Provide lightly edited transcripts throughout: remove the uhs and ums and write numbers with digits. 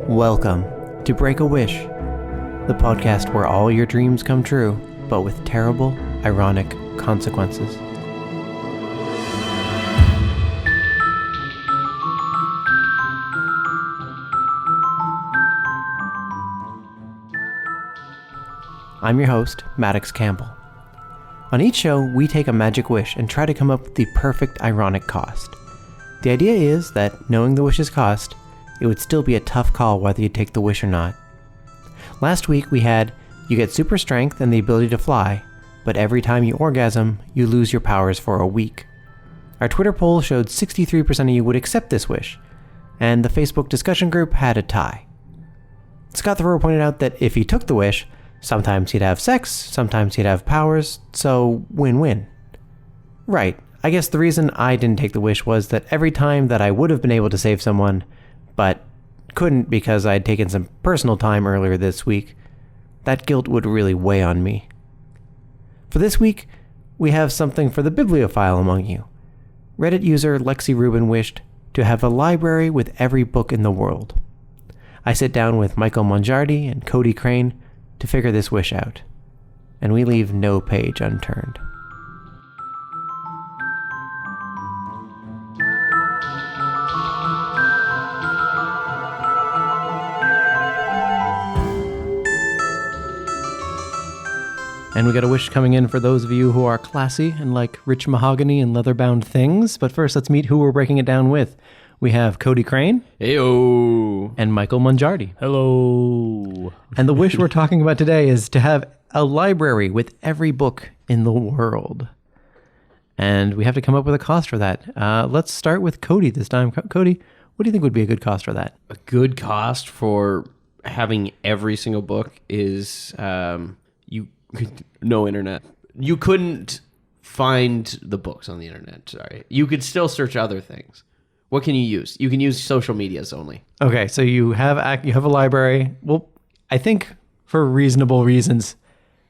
Welcome to Break a Wish, the podcast where all your dreams come true, but with terrible, ironic consequences. I'm your host, Maddox Campbell. On each show, we take a magic wish and try to come up with the perfect ironic cost. The idea is that, knowing the wish's cost, it would still be a tough call whether you take the wish or not. Last week we had, you get super strength and the ability to fly, but every time you orgasm, you lose your powers for a week. Our Twitter poll showed 63% of you would accept this wish, and the Facebook discussion group had a tie. Scott Thoreau pointed out that if he took the wish, sometimes he'd have sex, sometimes he'd have powers, so win-win. Right, I guess the reason I didn't take the wish was that every time that I would have been able to save someone, but couldn't because I'd taken some personal time earlier this week, that guilt would really weigh on me. For this week, we have something for the bibliophile among you. Reddit user Lexi Rubin wished to have a library with every book in the world. I sit down with Michael Mongiardi and Cody Crain to figure this wish out, and we leave no page unturned. And we got a wish coming in for those of you who are classy and like rich mahogany and leather-bound things. But first, let's meet who we're breaking it down with. We have Cody Crain. Heyo. And Michael Mongiardi. Hello. And the wish we're talking about today is to have a library with every book in the world. And we have to come up with a cost for that. Let's start with Cody this time. Cody, what do you think would be a good cost for that? A good cost for having every single book is no internet. You couldn't find the books on the internet. Sorry. You could still search other things. What can you use? You can use social medias only. Okay, so you have a library. Well, I think for reasonable reasons,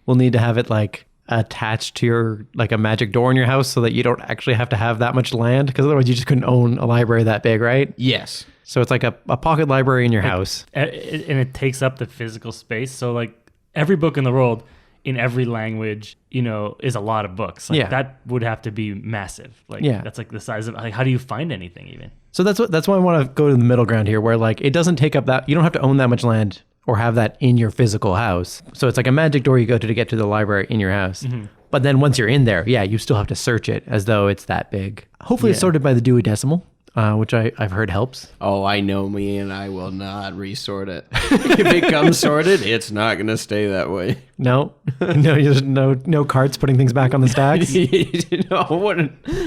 we'll need to have it like attached to your like a magic door in your house so that you don't actually have to have that much land, because otherwise you just couldn't own a library that big, right? Yes. So it's like a pocket library in your house. And it takes up the physical space. So like every book in the world, in every language, is a lot of books. Like that would have to be massive. Like that's like the size of, like, how do you find anything even? So that's why I want to go to the middle ground here, where like it doesn't take up that, you don't have to own that much land or have that in your physical house. So it's like a magic door you go to get to the library in your house. Mm-hmm. But then once you're in there, you still have to search it as though it's that big. Hopefully it's sorted by the Dewey Decimal, which I've heard helps. Oh, I know me, and I will not resort it. If it comes sorted, it's not going to stay that way. No, there's no carts putting things back on the stacks.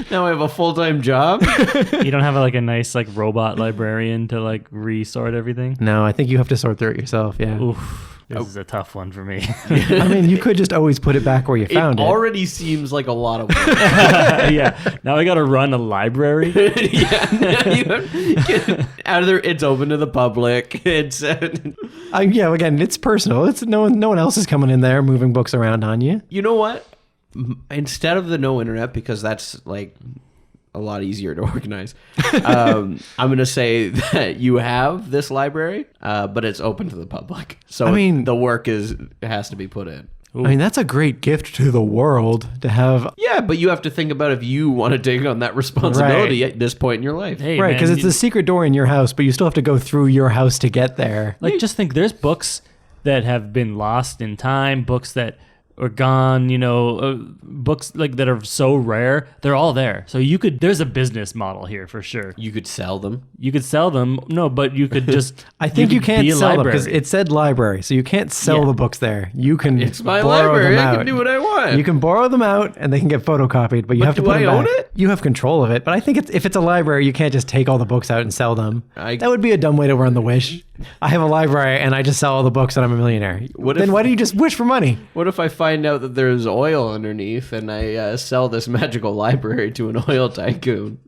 Now I have a full-time job. You don't have a nice like robot librarian to like resort everything? No, I think you have to sort through it yourself. Yeah. Oof. This is a tough one for me. I mean, you could just always put it back where you found it. It already seems like a lot of work. Yeah. Now I got to run a library. Out of there, it's open to the public. It's again, it's personal. It's no one else is coming in there moving books around on you. You know what? Instead of the no internet, because that's like a lot easier to organize, I'm going to say that you have this library, but it's open to the public. So the work has to be put in. Ooh. I mean, that's a great gift to the world to have. Yeah, but you have to think about if you want to take on that responsibility at this point in your life. Hey, right, because it's the secret door in your house, but you still have to go through your house to get there. Like, just think, there's books that have been lost in time, books that are gone, books like that are so rare, they're all there. So there's a business model here for sure. You could sell them. No, but you could just, I think you can't sell them because it said library. So you can't sell the books there. You can It's my library. I can do what I want. You can borrow them out and they can get photocopied, but you have to put them back. Do I own it? You have control of it. But I think if it's a library, you can't just take all the books out and sell them. That would be a dumb way to run the wish. I have a library and I just sell all the books and I'm a millionaire. Why do you just wish for money? What if I find out that there's oil underneath and I sell this magical library to an oil tycoon?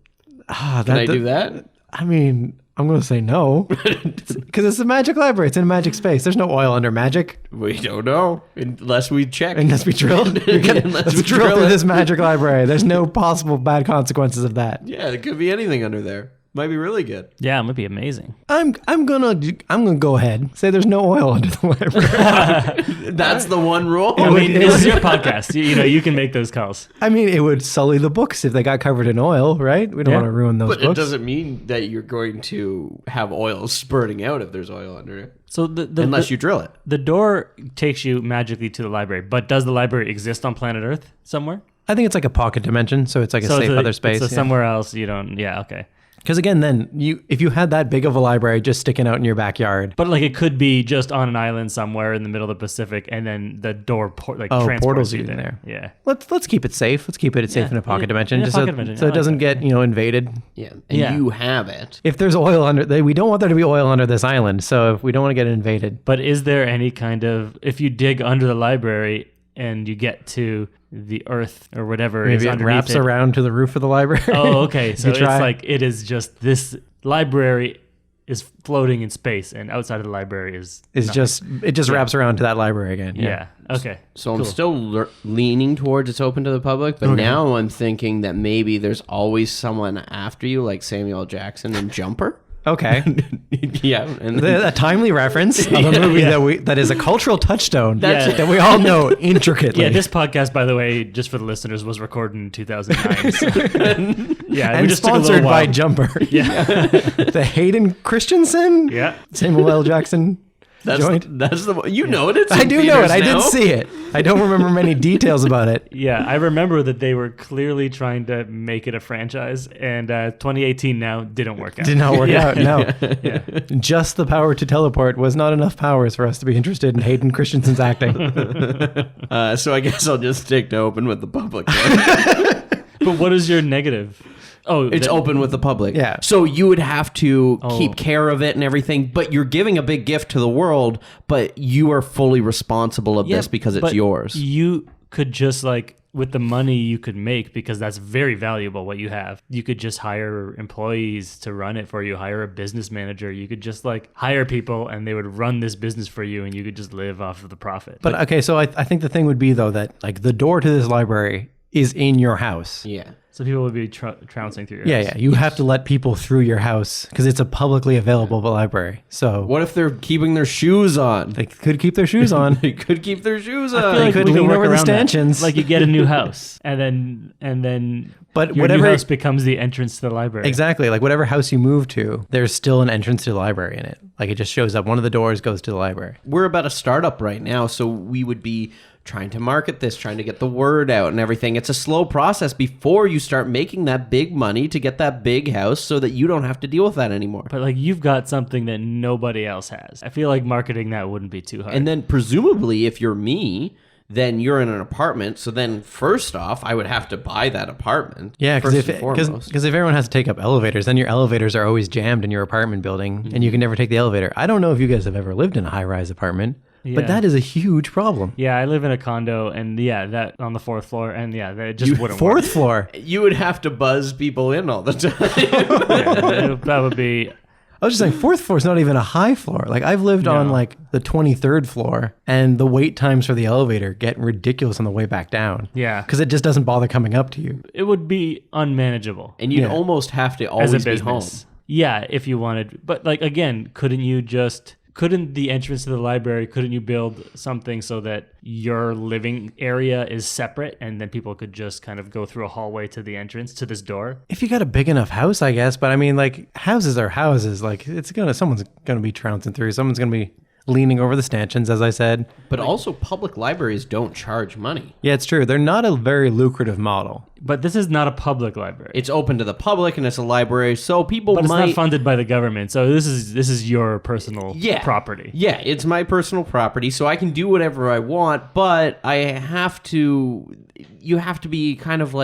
Can I do that? I mean, I'm going to say no. Because it's a magic library. It's in a magic space. There's no oil under magic. We don't know. Unless we check. Unless we drill. Let's drill through this magic library. There's no possible bad consequences of that. Yeah, there could be anything under there. Might be really good. Yeah, it might be amazing. I'm gonna go ahead. Say there's no oil under the library. That's the one rule. I mean, this is your podcast. You can make those calls. I mean, it would sully the books if they got covered in oil, right? We don't want to ruin those books. But books. it doesn't mean that you're going to have oil spurting out if there's oil under it. So unless you drill it. The door takes you magically to the library, but does the library exist on planet Earth somewhere? I think it's like a pocket dimension, so it's like a safe other space. So somewhere else you don't. Yeah, okay. Because again, then if you had that big of a library just sticking out in your backyard, but like it could be just on an island somewhere in the middle of the Pacific, and then the door portals you in there. Yeah, let's keep it safe. Let's keep it safe in a pocket dimension, just so it doesn't get invaded. Yeah, and you have it. If there's oil under, we don't want there to be oil under this island, so if we don't want to get invaded. But is there any kind of, if you dig under the library and you get to the earth or whatever maybe it wraps around to the roof of the library? Oh, okay. So it's like it is just this library is floating in space, and outside of the library is just wraps around to that library again. Yeah. Okay. So cool. I'm still leaning towards it's open to the public, but now I'm thinking that maybe there's always someone after you, like Samuel L. Jackson in Jumper. Okay. Yeah. And a timely reference of a movie that is a cultural touchstone that we all know intricately. Yeah, this podcast, by the way, just for the listeners, was recorded in 2009. So. And we just sponsored by Jumper. Yeah. The Hayden Christensen. Yeah. Samuel L. Jackson. That's the one. You know it. I do know it. I did see it. I don't remember many details about it. Yeah, I remember that they were clearly trying to make it a franchise, and 2018 now didn't work out. Did not work out, no. Yeah. Just the power to teleport was not enough powers for us to be interested in Hayden Christensen's acting. So I guess I'll just stick to open with the public. But what is your negative? Oh, it's open with the public. Yeah. So you would have to keep care of it and everything, but you're giving a big gift to the world, but you are fully responsible of this because it's yours. You could just with the money you could make, because that's very valuable what you have. You could just hire employees to run it for you, hire a business manager. You could just hire people and they would run this business for you and you could just live off of the profit. But okay, so I think the thing would be though that the door to this library is in your house. Yeah. So people would be trouncing through your house. Yeah. You have to let people through your house because it's a publicly available library. So what if they're keeping their shoes on? They could keep their shoes on. They could keep their shoes on. I feel they could lean over the stanchions. You get a new house and then but your new house becomes the entrance to the library. Exactly. Whatever house you move to, there's still an entrance to the library in it. It just shows up. One of the doors goes to the library. We're about a startup right now, so we would be trying to market this, trying to get the word out and everything. It's a slow process before you start making that big money to get that big house so that you don't have to deal with that anymore. But you've got something that nobody else has. I feel like marketing that wouldn't be too hard. And then presumably if you're me, then you're in an apartment. So then first off, I would have to buy that apartment. Yeah, because if everyone has to take up elevators, then your elevators are always jammed in your apartment building and you can never take the elevator. I don't know if you guys have ever lived in a high-rise apartment. Yeah. But that is a huge problem. Yeah, I live in a condo, and that on the 4th floor, and that just wouldn't work. 4th floor? You would have to buzz people in all the time. That would be... I was just saying, 4th floor is not even a high floor. I've lived on the 23rd floor, and the wait times for the elevator get ridiculous on the way back down. Yeah. Because it just doesn't bother coming up to you. It would be unmanageable. And you'd almost have to always be home. Yeah, if you wanted. But again, couldn't the entrance to the library, couldn't you build something so that your living area is separate and then people could just kind of go through a hallway to the entrance to this door? If you got a big enough house, I guess. But I mean, houses are houses. Someone's going to be trouncing through. Someone's going to be leaning over the stanchions, as I said. But also public libraries don't charge money. Yeah, it's true. They're not a very lucrative model. But this is not a public library. It's open to the public and it's a library, so people But it's not funded by the government, so this is your personal property. Yeah, it's my personal property, so I can do whatever I want, but you have to be kind of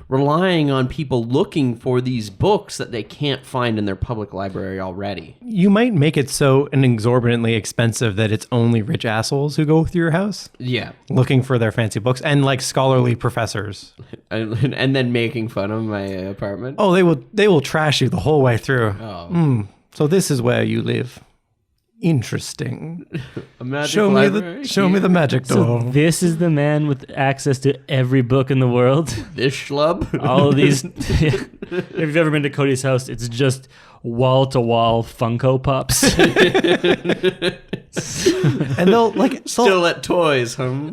relying on people looking for these books that they can't find in their public library already. You might make it so exorbitantly expensive that it's only rich assholes who go through your house. Yeah. Looking for their fancy books and scholarly professors. And then making fun of my apartment. Oh, they will trash you the whole way through. Oh. So this is where you live. Interesting. A magic show library? Me the magic door. So this is the man with access to every book in the world. This schlub? All of these. If you've ever been to Cody's house, it's just wall-to-wall Funko Pops. And they'll Still at toys, huh?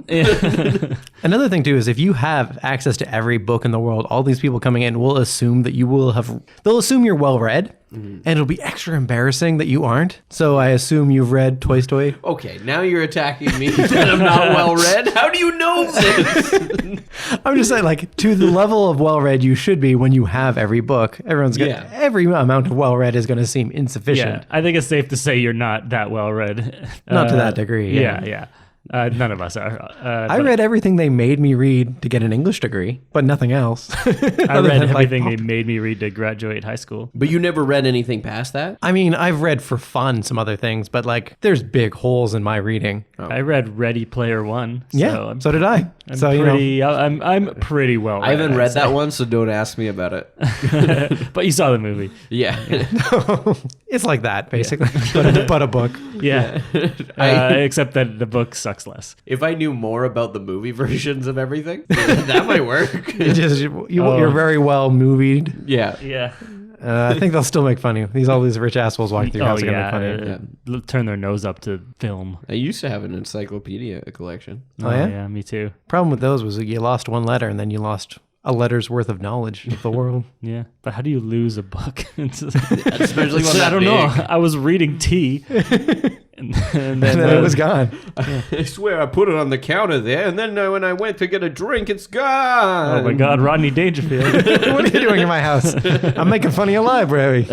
Another thing too is if you have access to every book in the world, all these people coming in will assume that they'll assume you're well read, and it'll be extra embarrassing that you aren't. So I assume you've read Toy Story. Okay, now you're attacking me that I'm not well read. How do you know this? I'm just saying, like, to the level of well read you should be when you have every book. Every amount of well read is going to seem insufficient. Yeah, I think it's safe to say you're not that well read. Not to that degree. Yeah. None of us are. I read everything they made me read to get an English degree, but nothing else. I read everything they made me read to graduate high school. But you never read anything past that? I mean, I've read for fun some other things, but like, there's big holes in my reading. I read Ready Player One. So did I. I'm pretty well read. I haven't read that one, so don't ask me about it. But you saw the movie. Yeah. It's like that, basically, but a book. Yeah. Except that the book sucks less. If I knew more about the movie versions of everything, that might work. You're very well movied. Yeah. Yeah. I think they'll still make fun of you. All these rich assholes walking through your house are going to make fun of you. Turn their nose up to film. I used to have an encyclopedia collection. Oh, yeah? Yeah, me too. Problem with those was that you lost one letter and then you lost a letter's worth of knowledge of the world. Yeah, but how do you lose a book? Especially one that I don't big. know. I was reading tea, and then it was gone. I swear I put it on the counter there, and then when I went to get a drink, it's gone. Oh my God, Rodney Dangerfield! What are you doing in my house? I'm making fun of your library.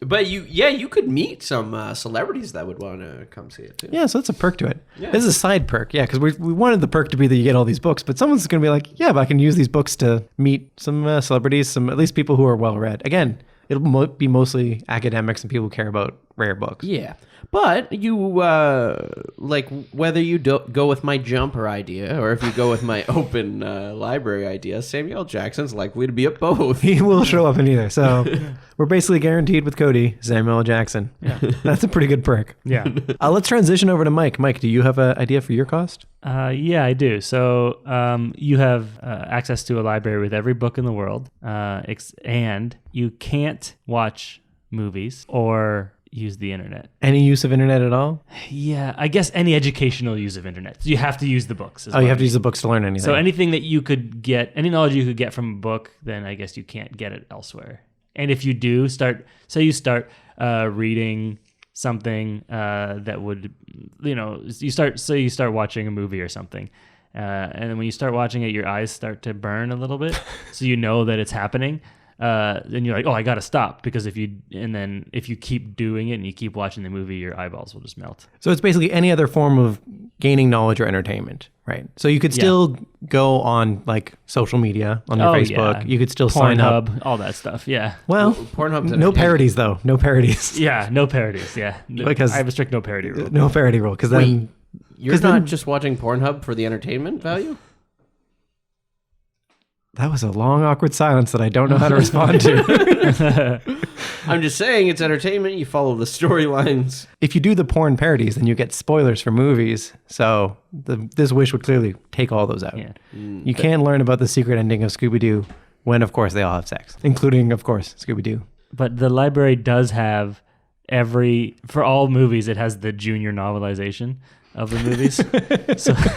But you could meet some celebrities that would want to come see it too. Yeah, so that's a perk to it. Yeah. This is a side perk. Yeah, because we wanted the perk to be that you get all these books, but someone's going to be like, yeah, but I can use these books to meet some celebrities, at least people who are well read. Again, it'll be mostly academics and people who care about rare books. Yeah. But you, whether you go with my jumper idea or if you go with my open library idea, Samuel Jackson's likely to be at both. He will show up in either. So we're basically guaranteed with Cody, Samuel Jackson. Yeah. That's a pretty good perk. Yeah. Let's transition over to Mike. Mike, do you have an idea for your cost? Yeah, I do. So you have access to a library with every book in the world, and you can't watch movies or use the internet. Any use of internet at all? Yeah, I guess any educational use of internet. You have to use the books. You have to use the books to learn anything. So anything that you could get, any knowledge you could get from a book, then I guess you can't get it elsewhere. And if you do start reading something that would, you start watching a movie or something. And then when you start watching it, your eyes start to burn a little bit. So you know that it's happening. Then you're like, oh, I got to stop, because if you keep doing it and you keep watching the movie, your eyeballs will just melt. So it's basically any other form of gaining knowledge or entertainment, right? So you could still go on like social media on your Facebook. Yeah. You could still sign up. All that stuff. Yeah. Well, Pornhub's no parodies though. No parodies. Yeah, no parodies. Yeah. Because I have a strict no parody rule. No parody rule, because then you're not just watching Pornhub for the entertainment value? That was a long, awkward silence that I don't know how to respond to. I'm just saying, it's entertainment. You follow the storylines. If you do the porn parodies, then you get spoilers for movies. So this wish would clearly take all those out. Yeah. You can learn about the secret ending of Scooby-Doo when, of course, they all have sex, including, of course, Scooby-Doo. But the library does have for all movies, it has the junior novelization of the movies.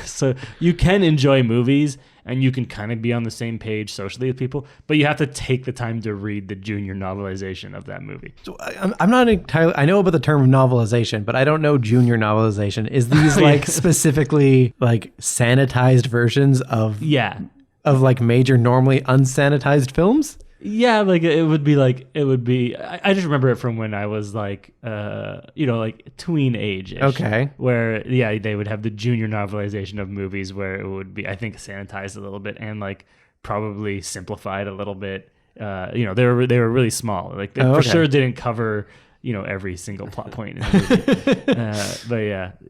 so you can enjoy movies and you can kind of be on the same page socially with people, but you have to take the time to read the junior novelization of that movie. So I'm not entirely, I know about the term novelization, but I don't know junior novelization. Is these like specifically like sanitized versions of like major normally unsanitized films? Yeah, like it would be. I just remember it from when I was like, like tween age-ish. Okay. Where they would have the junior novelization of movies where it would be, I think, sanitized a little bit and like probably simplified a little bit. They were really small. Like they for sure didn't cover every single plot point in the movie. But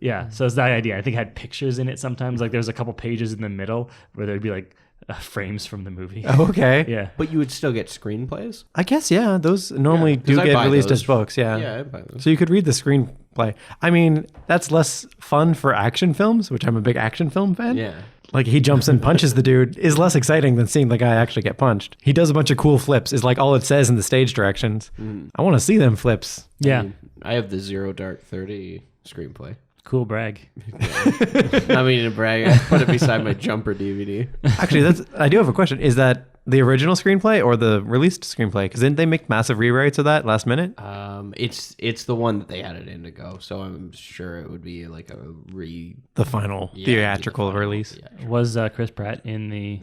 yeah. So it's that idea. I think it had pictures in it sometimes. Like there was a couple pages in the middle where there'd be like frames from the movie. Oh, okay. Yeah. But you would still get screenplays? I guess, yeah. Those normally do I get buy released those. as books, yeah. Yeah, I buy those. So you could read the screenplay. I mean, that's less fun for action films, which I'm a big action film fan. Yeah. Like he jumps and punches the dude is less exciting than seeing the guy actually get punched. He does a bunch of cool flips is like all it says in the stage directions. I want to see them flips. Yeah. I have the Zero Dark 30 screenplay. Cool brag. I mean, to brag, I put it beside my Jumper DVD. Actually, I do have a question. Is that the original screenplay or the released screenplay? Because didn't they make massive rewrites of that last minute? It's the one that they had it Indigo, so I'm sure it would be like the final theatrical release. Yeah. Was Chris Pratt in the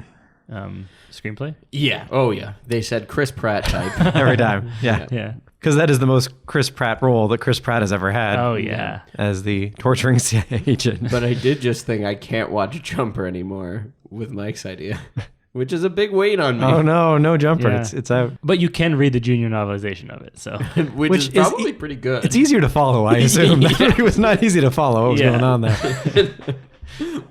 screenplay? Yeah. Oh, yeah. They said Chris Pratt type. Every time. Yeah. Yeah. Because that is the most Chris Pratt role that Chris Pratt has ever had. Oh, yeah. As the torturing CIA agent. But I did just think I can't watch Jumper anymore with Mike's idea, which is a big weight on me. Oh, no Jumper. Yeah. It's out. But you can read the junior novelization of it, so. which is probably pretty good. It's easier to follow, I assume. It was not easy to follow what was going on there.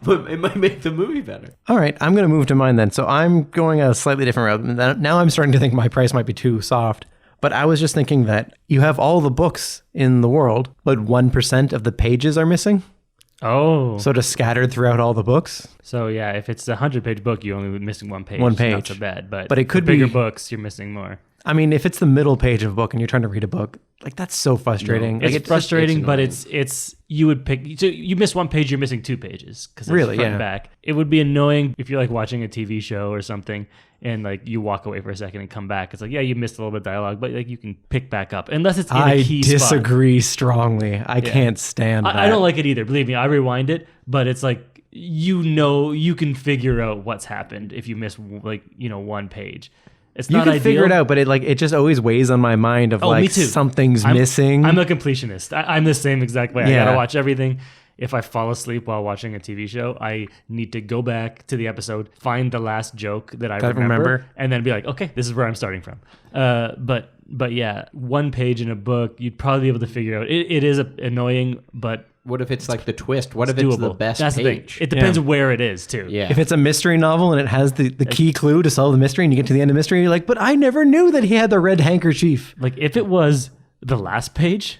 But it might make the movie better. All right, I'm going to move to mine then. So I'm going a slightly different route. Now I'm starting to think my price might be too soft. But I was just thinking that you have all the books in the world, but 1% of the pages are missing. Oh. So just scattered throughout all the books. So yeah, if it's a 100-page book, you're only missing one page. One page. Not so bad. But it could for bigger be books, you're missing more. I mean, if it's the middle page of a book and you're trying to read a book, like that's so frustrating. It's Like, frustrating, but annoying. it's you would pick. So you miss one page, you're missing 2 pages because Really, front yeah. and back. It would be annoying if you're like watching a TV show or something, and like you walk away for a second and come back. It's like, yeah, you missed a little bit of dialogue, but like you can pick back up unless it's in a key spot. I disagree strongly. I can't stand that. I don't like it either. Believe me, I rewind it, but it's like you can figure out what's happened if you miss one page. It's You not can ideal. figure it out, but it just always weighs on my mind of me too. something's missing. I'm a completionist. I'm the same exact way. I Yeah. gotta watch everything. If I fall asleep while watching a TV show, I need to go back to the episode, find the last joke that I remember, and then be like, okay, this is where I'm starting from. But yeah, 1 page in a book, you'd probably be able to figure out. It is annoying, but What if it's like the twist? What if doable. it's the best That's page? the thing. It depends where it is too. Yeah. If it's a mystery novel and it has the key clue to solve the mystery and you get to the end of the mystery, you're like, but I never knew that he had the red handkerchief. Like if it was the last page,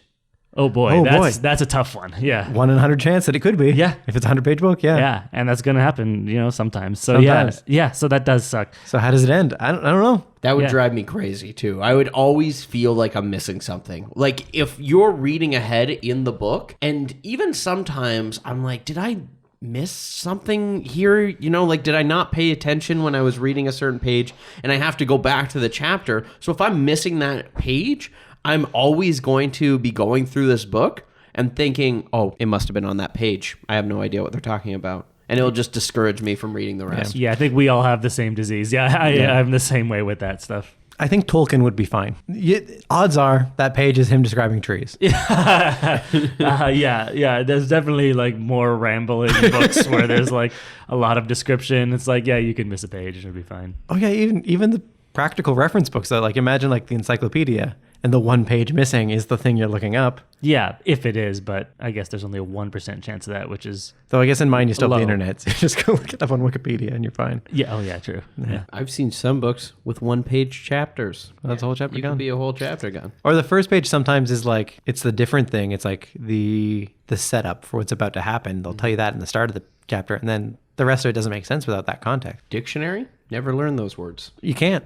oh boy, that's a tough one. Yeah. 1 in 100 chance that it could be. Yeah. If it's a 100-page book, yeah. Yeah, and that's gonna happen, sometimes. So Sometimes. yeah, so that does suck. So how does it end? I don't know. That would Yeah. drive me crazy too. I would always feel like I'm missing something. Like if you're reading ahead in the book, and even sometimes I'm like, did I miss something here? Like did I not pay attention when I was reading a certain page and I have to go back to the chapter? So if I'm missing that page, I'm always going to be going through this book and thinking, oh, it must have been on that page. I have no idea what they're talking about. And it'll just discourage me from reading the rest. Yeah, I think we all have the same disease. Yeah, I'm the same way with that stuff. I think Tolkien would be fine. Odds are that page is him describing trees. Yeah. There's definitely like more rambling books where there's like a lot of description. It's like, yeah, you can miss a page. It'll be fine. Oh yeah, even the practical reference books though. Like imagine like the encyclopedia and the 1 page missing is the thing you're looking up. Yeah, if it is, but I guess there's only a 1% chance of that, which is Though I guess in mine you still have the low. internet, so you just go look it up on Wikipedia and you're fine. yeah. Oh yeah, true. Yeah. I've seen some books with 1-page chapters. That's a whole chapter You gone. could be a whole chapter gone. Or the first page sometimes is like it's the different thing. It's like the setup for what's about to happen. They'll tell you that in the start of the chapter, and then the rest of it doesn't make sense without that context. Dictionary? Never learned those words. You can't.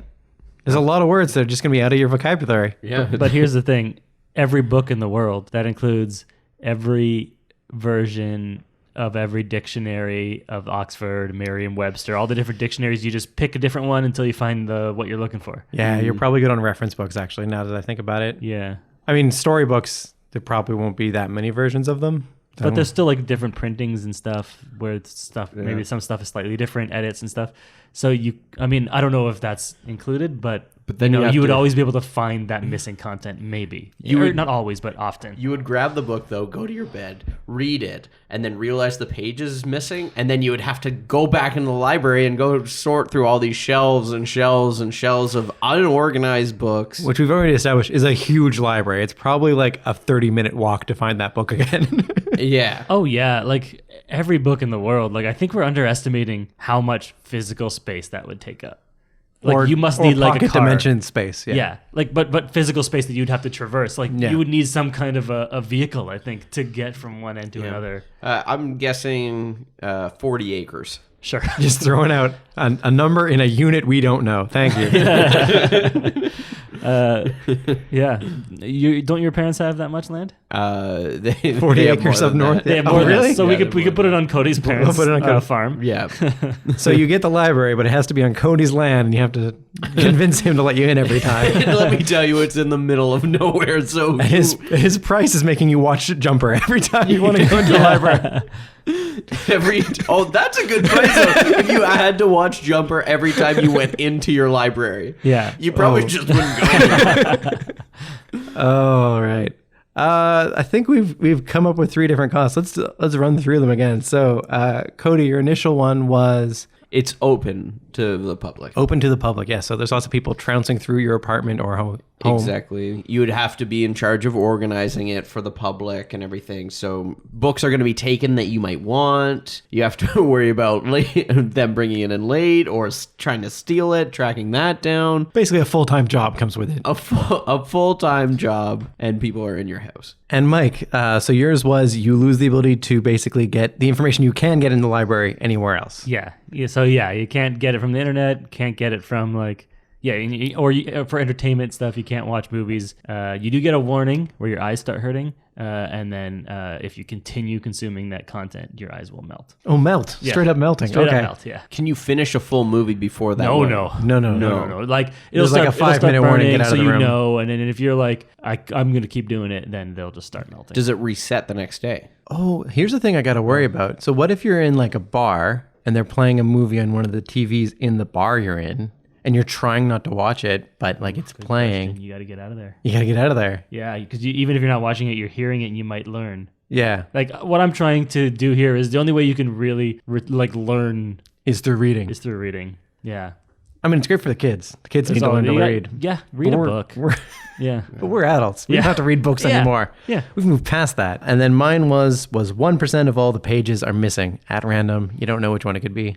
There's a lot of words that are just gonna be out of your vocabulary. Yeah. But here's the thing. Every book in the world, that includes every version of every dictionary of Oxford, Merriam-Webster, all the different dictionaries, you just pick a different one until you find what you're looking for. Yeah, you're probably good on reference books actually, now that I think about it. Yeah. I mean, storybooks, there probably won't be that many versions of them. But there's still like different printings and stuff where maybe some stuff is slightly different, edits and stuff. So I don't know if that's included, but then you would always be able to find that missing content, maybe. Not always, but often. You would grab the book, though, go to your bed, read it, and then realize the page is missing, and then you would have to go back into the library and go sort through all these shelves and shelves and shelves of unorganized books. which we've already established is a huge library. It's probably like a 30-minute walk to find that book again. Yeah. Oh, yeah. Like every book in the world. Like I think we're underestimating how much physical space that would take up. Like you must need like a car. Dimension space. Yeah. Like but physical space that you'd have to traverse. Like you would need some kind of a vehicle, I think, to get from one end to another. I'm guessing 40 acres. Sure. Just throwing out a number in a unit we don't know. Thank you. Yeah. Don't your parents have that much land? 40 acres up north. They have more than that. So we could put it on Cody's parents' put it on Cody's farm. Yeah. So you get the library, but it has to be on Cody's land, and you have to convince him to let you in every time. Let me tell you, it's in the middle of nowhere. So his price is making you watch Jumper every time you want to go into the library. That's a good price. If you had to watch Jumper every time you went into your library, you probably just wouldn't go. Oh, right. I think we've come up with 3 different costs. Let's run through them again. So, Cody, your initial one was it's open to the public. Open to the public, yes. So there's lots of people trouncing through your apartment or home. Exactly. You would have to be in charge of organizing it for the public and everything. So books are going to be taken that you might want. You have to worry about them bringing it in late or trying to steal it, tracking that down. Basically, a full-time job comes with it. A full-time job, and people are in your house. And Mike, so yours was you lose the ability to basically get the information you can get in the library anywhere else. Yeah. So you can't get it from the internet, can't get it from for entertainment stuff, you can't watch movies. You do get a warning where your eyes start hurting, and then if you continue consuming that content, your eyes will melt. Oh, melt! Yeah. Straight up melting. Straight up melt. Yeah. Can you finish a full movie before that? No. Like there's like a 5-minute warning. Get out of the room. So and then if you're like, I'm going to keep doing it, then they'll just start melting. Does it reset the next day? Oh, here's the thing I got to worry about. So what if you're in like a bar and they're playing a movie on one of the TVs in the bar you're in? And you're trying not to watch it, but like it's playing. Question. You got to get out of there. You got to get out of there. Yeah, because even if you're not watching it, you're hearing it and you might learn. Yeah. Like what I'm trying to do here is the only way you can really learn is through reading. Yeah. I mean, it's great for the kids. The kids need to learn to read. Yeah, read a book. Yeah. But we're adults. We don't have to read books anymore. Yeah. We've moved past that. And then mine was 1% of all the pages are missing at random. You don't know which one it could be.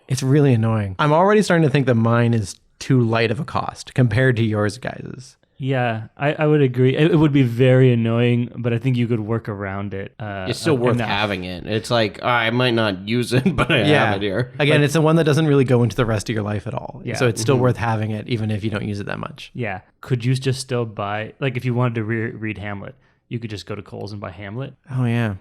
It's really annoying. I'm already starting to think that mine is too light of a cost compared to yours guys's. Yeah, I would agree. It would be very annoying, but I think you could work around it. It's still worth having it. It's like, I might not use it, but I have it here. Again, it's the one that doesn't really go into the rest of your life at all. Yeah. So it's still worth having it, even if you don't use it that much. Yeah. Could you just still buy, like if you wanted to read Hamlet, you could just go to Kohl's and buy Hamlet? Oh, yeah.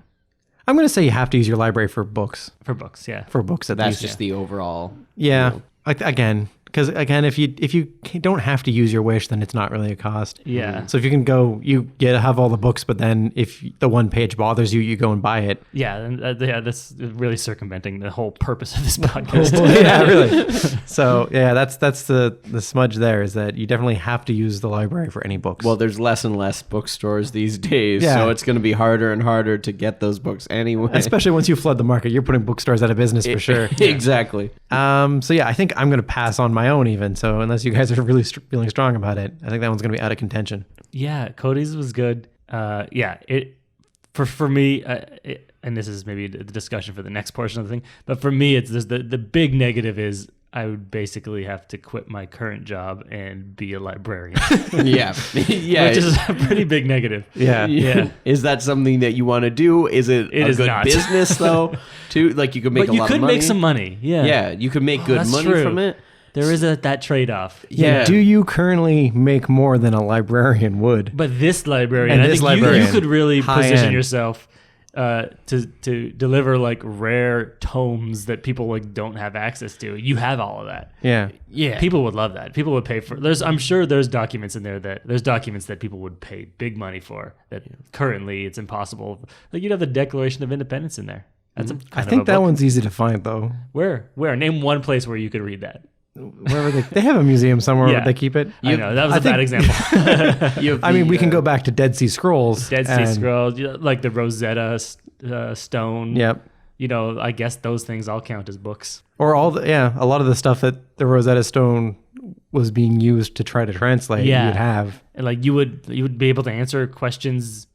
I'm going to say you have to use your library for books. For books, yeah. For books, at least. That's just the overall. Yeah. Again, because if you don't have to use your Wish, then it's not really a cost. Yeah. So if you can go, you have all the books, but then if the one page bothers you, you go and buy it. Yeah, and that's really circumventing the whole purpose of this podcast. Yeah, really. So yeah, that's the smudge there is that you definitely have to use the library for any books. Well, there's less and less bookstores these days, so it's going to be harder and harder to get those books anyway. Especially once you flood the market, you're putting bookstores out of business for sure. Exactly. So yeah, I think I'm going to pass on my own even. So unless you guys are really feeling strong about it, I think that one's going to be out of contention. Yeah, Cody's was good. For me, and this is maybe the discussion for the next portion of the thing, but for me, it's the big negative is I would basically have to quit my current job and be a librarian. Yeah. Which is a pretty big negative. Yeah. Is that something that you want to do? Is it a good business though? Too like you could make a lot of money. You could make some money. Yeah. Yeah, you could make good money from it. There is that trade-off. Yeah. Do you currently make more than a librarian would? But this librarian, I think you could really position yourself to deliver like rare tomes that people like don't have access to. You have all of that. Yeah. People would love that. People would pay for. I'm sure there's documents in there that people would pay big money for. That currently it's impossible. Like you'd have the Declaration of Independence in there. That's I think that one's easy to find though. Where? Name one place where you could read that. Wherever they have a museum somewhere where they keep it. I know that was a bad example. I mean, we can go back to Dead Sea Scrolls. Scrolls, like the Rosetta Stone. Yep. I guess those things all count as books. Or a lot of the stuff that the Rosetta Stone was being used to try to translate. Yeah. You'd have. And like you would be able to answer questions.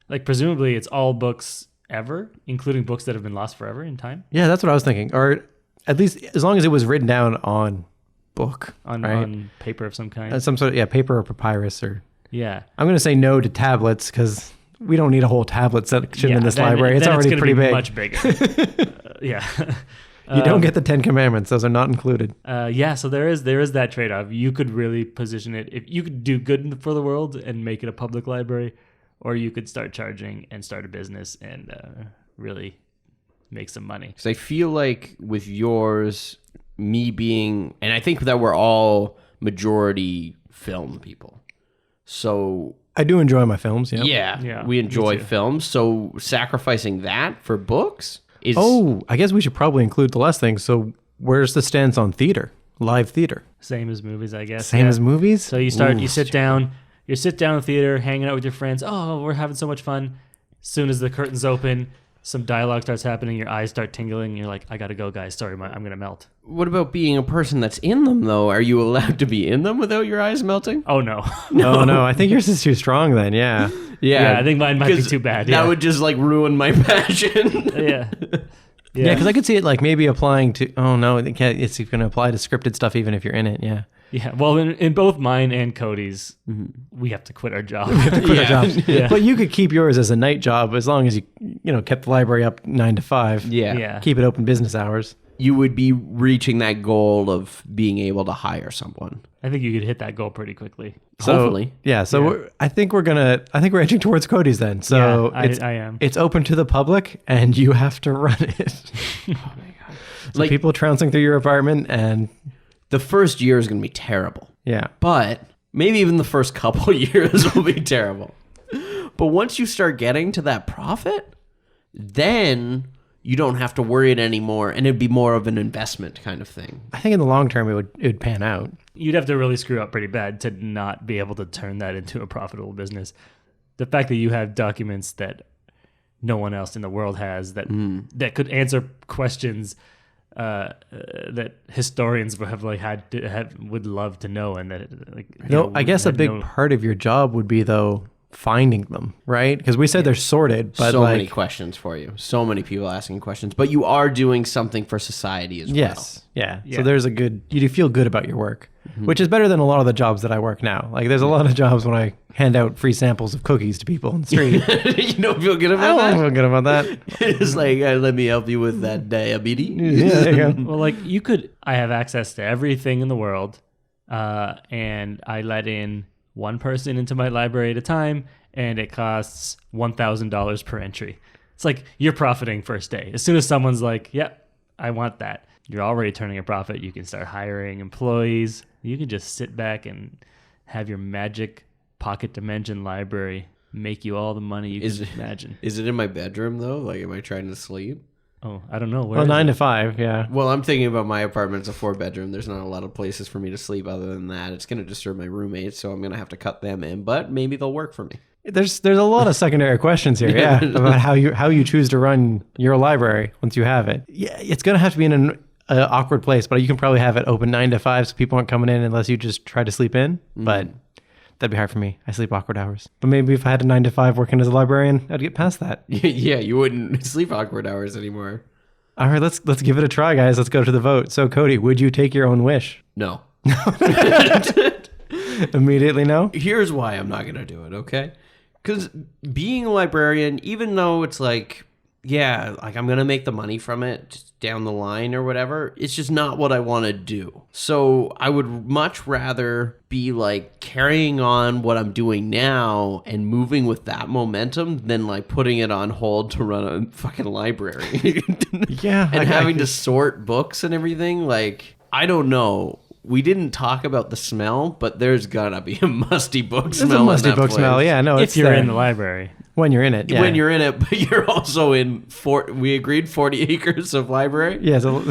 Like presumably it's all books ever, including books that have been lost forever in time. Yeah, that's what I was thinking. Or at least as long as it was written down on book, on right? on paper of some kind. Some sort of paper or papyrus or. Yeah, I'm going to say no to tablets because we don't need a whole tablet section in this library. It's already pretty big. Much bigger. Yeah. You don't get the 10 Commandments; those are not included. So there is that trade-off. You could really position it if you could do good for the world and make it a public library, or you could start charging and start a business and really make some money. Because I feel like with yours, me being, and I think that we're all majority film people. So I do enjoy my films. Yeah, we enjoy films. So sacrificing that for books is. Oh, I guess we should probably include the last thing. So where's the stance on theater, live theater? Same as movies, I guess. Same as movies. So you sit down in the theater, hanging out with your friends. Oh, we're having so much fun. As soon as the curtains open, some dialogue starts happening, your eyes start tingling, and you're like, I gotta go, guys. Sorry, I'm gonna melt. What about being a person that's in them, though? Are you allowed to be in them without your eyes melting? Oh, no. No. I think yours is too strong then, yeah. Yeah, I think mine might be too bad. Yeah. That would just, like, ruin my passion. Yeah. Yeah, because I could see it, like, maybe applying to... Oh, no, it's going to apply to scripted stuff even if you're in it, yeah. Yeah, well, in both mine and Cody's, we have to quit our job. We have to quit our jobs. Yeah. But you could keep yours as a night job as long as you kept the library up 9 to 5. Yeah. Keep it open business hours. You would be reaching that goal of being able to hire someone. I think you could hit that goal pretty quickly. So, hopefully. Yeah, so I think we're edging towards Cody's then. So I am. It's open to the public and you have to run it. Oh my God. So people trouncing through your apartment and... The first year is going to be terrible. Yeah. But maybe even the first couple years will be terrible. But once you start getting to that profit, then you don't have to worry it anymore. And it'd be more of an investment kind of thing. I think in the long term, it would pan out. You'd have to really screw up pretty bad to not be able to turn that into a profitable business. The fact that you have documents that no one else in the world has that could answer questions that historians would love to know, and that I guess a big part of your job would be though finding them, right? Because we said they're sorted, but so many questions for you, so many people asking questions, but you are doing something for society as well. Yes, yeah. So there's you do feel good about your work, which is better than a lot of the jobs that I work now. Like there's a lot of jobs when I hand out free samples of cookies to people on the street. You don't feel good about that? I don't feel good about that. It's like, let me help you with that diabetes. Yeah, there you go. Well, like I have access to everything in the world, and I let in one person into my library at a time, and it costs $1,000 per entry. It's like you're profiting first day. As soon as someone's like, yep, I want that, you're already turning a profit. You can start hiring employees. You can just sit back and have your magic pocket dimension library make you all the money you can imagine. Is it in my bedroom, though? Like, am I trying to sleep? Oh, I don't know. Well, 9 to 5, yeah. Well, I'm thinking about my apartment. It's a 4-bedroom. There's not a lot of places for me to sleep other than that. It's going to disturb my roommates, so I'm going to have to cut them in, but maybe they'll work for me. There's a lot of secondary questions here, yeah, about how you choose to run your library once you have it. Yeah, it's going to have to be in an awkward place, but you can probably have it open 9 to 5 so people aren't coming in unless you just try to sleep in, but that'd be hard for me. I sleep awkward hours. But maybe if I had a 9 to 5 working as a librarian, I'd get past that. Yeah, you wouldn't sleep awkward hours anymore. All right, let's give it a try, guys. Let's go to the vote. So, Cody, would you take your own wish? No. Immediately no? Here's why I'm not going to do it, okay? Because being a librarian, even though it's like, yeah, like I'm going to make the money from it just down the line or whatever, it's just not what I want to do. So I would much rather be like carrying on what I'm doing now and moving with that momentum than like putting it on hold to run a fucking library. Yeah. And having to sort books and everything. Like, I don't know. We didn't talk about the smell, but there's gotta be a musty book smell. There's a musty book smell, yeah. No, if you're in the library. When you're in it, yeah. When you're in it, but you're also in, we agreed 40 acres of library? Yeah, so,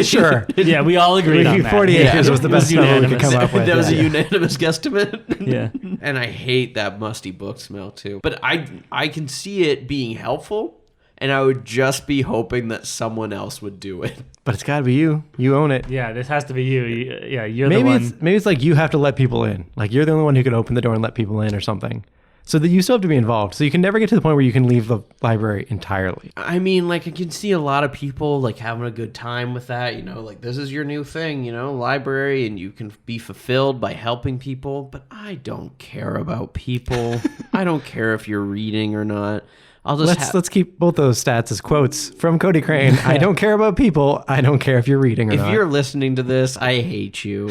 sure. Yeah, we all agreed on that. 40 acres was the best smell we could come up with. That was a unanimous guesstimate. Yeah. And I hate that musty book smell too. But I can see it being helpful, and I would just be hoping that someone else would do it. But it's got to be you. You own it. Yeah, this has to be you. You're the one. Maybe it's like you have to let people in. Like you're the only one who can open the door and let people in or something. So that you still have to be involved. So you can never get to the point where you can leave the library entirely. I mean, like, I can see a lot of people, like, having a good time with that, you know, like, this is your new thing, you know, library, and you can be fulfilled by helping people, but I don't care about people. I don't care if you're reading or not. Let's keep both those stats as quotes from Cody Crain. I don't care about people. I don't care if you're reading or not. If you're listening to this, I hate you.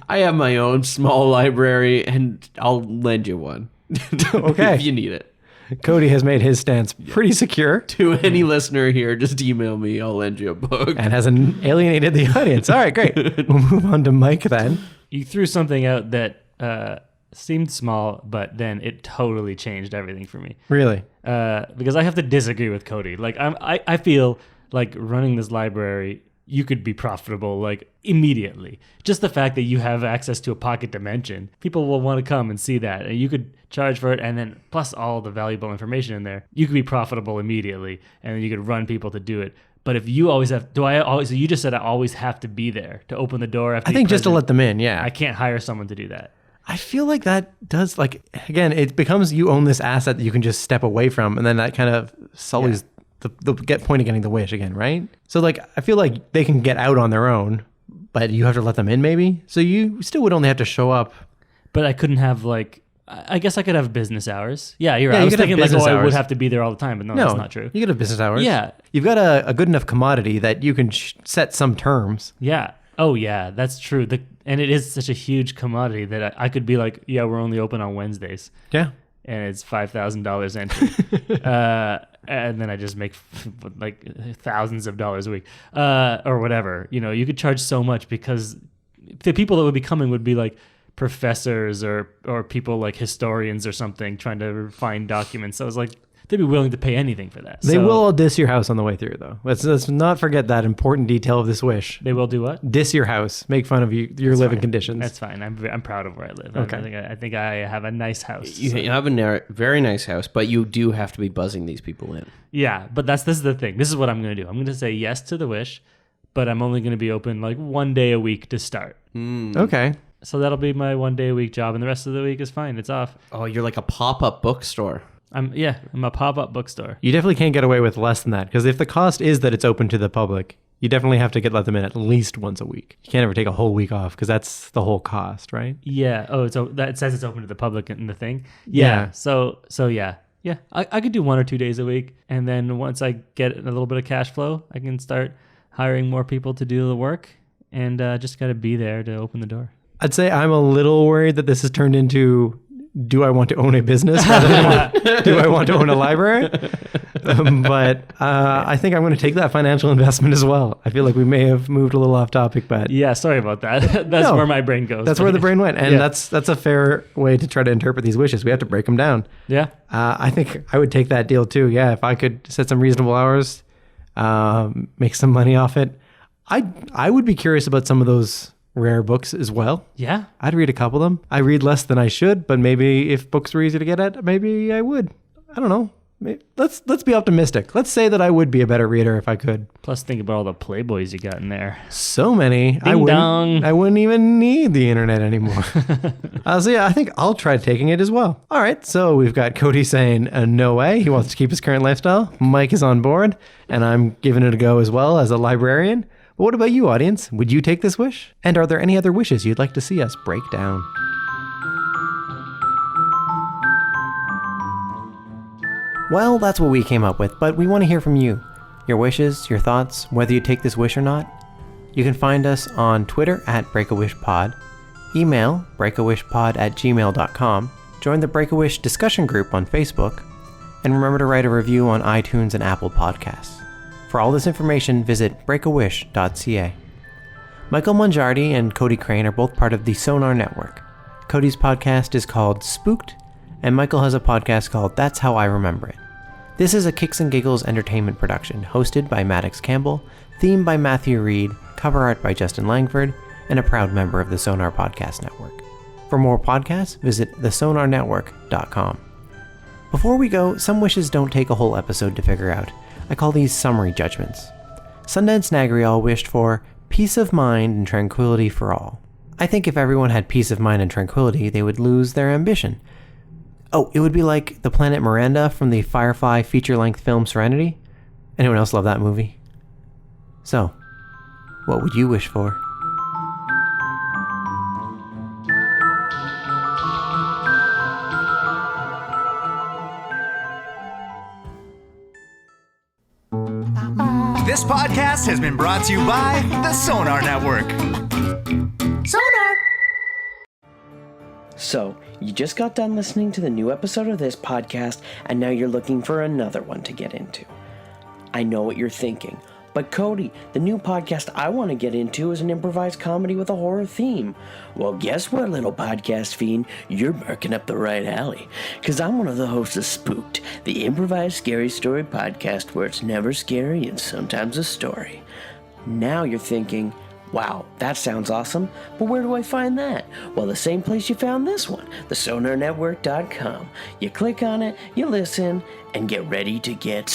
I have my own small library, and I'll lend you one. Okay. If you need it. Cody has made his stance pretty secure. To any listener here, just email me. I'll lend you a book. And has alienated the audience. All right, great. We'll move on to Mike then. You threw something out that seemed small, but then it totally changed everything for me. Really? Because I have to disagree with Cody. Like I feel like running this library, you could be profitable like immediately. Just the fact that you have access to a pocket dimension, people will want to come and see that, and you could charge for it, and then plus all the valuable information in there, you could be profitable immediately, and then you could run people to do it. But if you always have, so you just said I always have to be there to open the door. I think just to let them in, yeah. I can't hire someone to do that. I feel like that does, like, again, it becomes you own this asset that you can just step away from, and then that kind of sullies the point of getting the wish again, right? So, like, I feel like they can get out on their own, but you have to let them in maybe. So you still would only have to show up. But I couldn't have, like, I guess I could have business hours. Yeah, you're right. I was thinking like, I would have to be there all the time, but no, that's not true. You could have business hours. Yeah. You've got a good enough commodity that you can set some terms. Yeah. Oh, yeah, that's true. And it is such a huge commodity that I could be like, yeah, we're only open on Wednesdays. Yeah. And it's $5,000 entry. And then I just make like thousands of dollars a week or whatever. You know, you could charge so much because the people that would be coming would be like professors or people like historians or something trying to find documents. So I was like, they'd be willing to pay anything for that. They will diss your house on the way through, though. Let's not forget that important detail of this wish. They will do what? Diss your house. Make fun of your living conditions. That's fine. I'm proud of where I live. Okay. I think I have a nice house. You have a very nice house, but you do have to be buzzing these people in. Yeah, but this is the thing. This is what I'm going to do. I'm going to say yes to the wish, but I'm only going to be open like 1 day a week to start. Okay. So that'll be my 1 day a week job, and the rest of the week is fine. It's off. Oh, you're like a pop-up bookstore. I'm a pop-up bookstore. You definitely can't get away with less than that, because if the cost is that it's open to the public, you definitely have to let them in at least once a week. You can't ever take a whole week off, because that's the whole cost, right? Yeah. Oh, it says it's open to the public in the thing. Yeah. So yeah. Yeah. I could do 1 or 2 days a week, and then once I get a little bit of cash flow, I can start hiring more people to do the work, and just got to be there to open the door. I'd say I'm a little worried that this has turned into, do I want to own a business rather than do I want to own a library? But I think I'm going to take that financial investment as well. I feel like we may have moved a little off topic, but yeah, sorry about that. That's where my brain goes. That's where the brain went, and that's a fair way to try to interpret these wishes. We have to break them down. Yeah, I think I would take that deal too. Yeah, if I could set some reasonable hours, make some money off it, I would be curious about some of those rare books as well. Yeah. I'd read a couple of them. I read less than I should, but maybe if books were easy to get at, maybe I would. I don't know. Let's be optimistic. Let's say that I would be a better reader if I could. Plus, think about all the Playboys you got in there. So many. Ding dong. I wouldn't even need the internet anymore. So yeah, I think I'll try taking it as well. All right, so we've got Cody saying no way. He wants to keep his current lifestyle. Mike is on board, and I'm giving it a go as well as a librarian. But what about you, audience? Would you take this wish? And are there any other wishes you'd like to see us break down? Well, that's what we came up with, but we want to hear from you. Your wishes, your thoughts, whether you take this wish or not. You can find us on Twitter at breakawishpod, email breakawishpod@gmail.com, join the Break-A-Wish discussion group on Facebook, and remember to write a review on iTunes and Apple Podcasts. For all this information, visit breakawish.ca. Michael Mongiardi and Cody Crain are both part of the Sonar Network. Cody's podcast is called Spooked, and Michael has a podcast called That's How I Remember It. This is a Kicks and Giggles entertainment production, hosted by Maddox Campbell, theme by Matthew Reed, cover art by Justin Langford, and a proud member of the Sonar Podcast Network. For more podcasts, visit thesonarnetwork.com. Before we go, some wishes don't take a whole episode to figure out. I call these summary judgments. Sundance Nagrial wished for peace of mind and tranquility for all. I think if everyone had peace of mind and tranquility, they would lose their ambition. Oh, it would be like the planet Miranda from the Firefly feature-length film Serenity. Anyone else love that movie? So, what would you wish for? This podcast has been brought to you by the Sonar Network. Sonar! So, you just got done listening to the new episode of this podcast, and now you're looking for another one to get into. I know what you're thinking, but Cody, the new podcast I want to get into is an improvised comedy with a horror theme. Well, guess what, little podcast fiend? You're barking up the right alley, because I'm one of the hosts of Spooked, the improvised scary story podcast where it's never scary and sometimes a story. Now you're thinking, wow, that sounds awesome, but where do I find that? Well, the same place you found this one, thesonarnetwork.com. You click on it, you listen, and get ready to get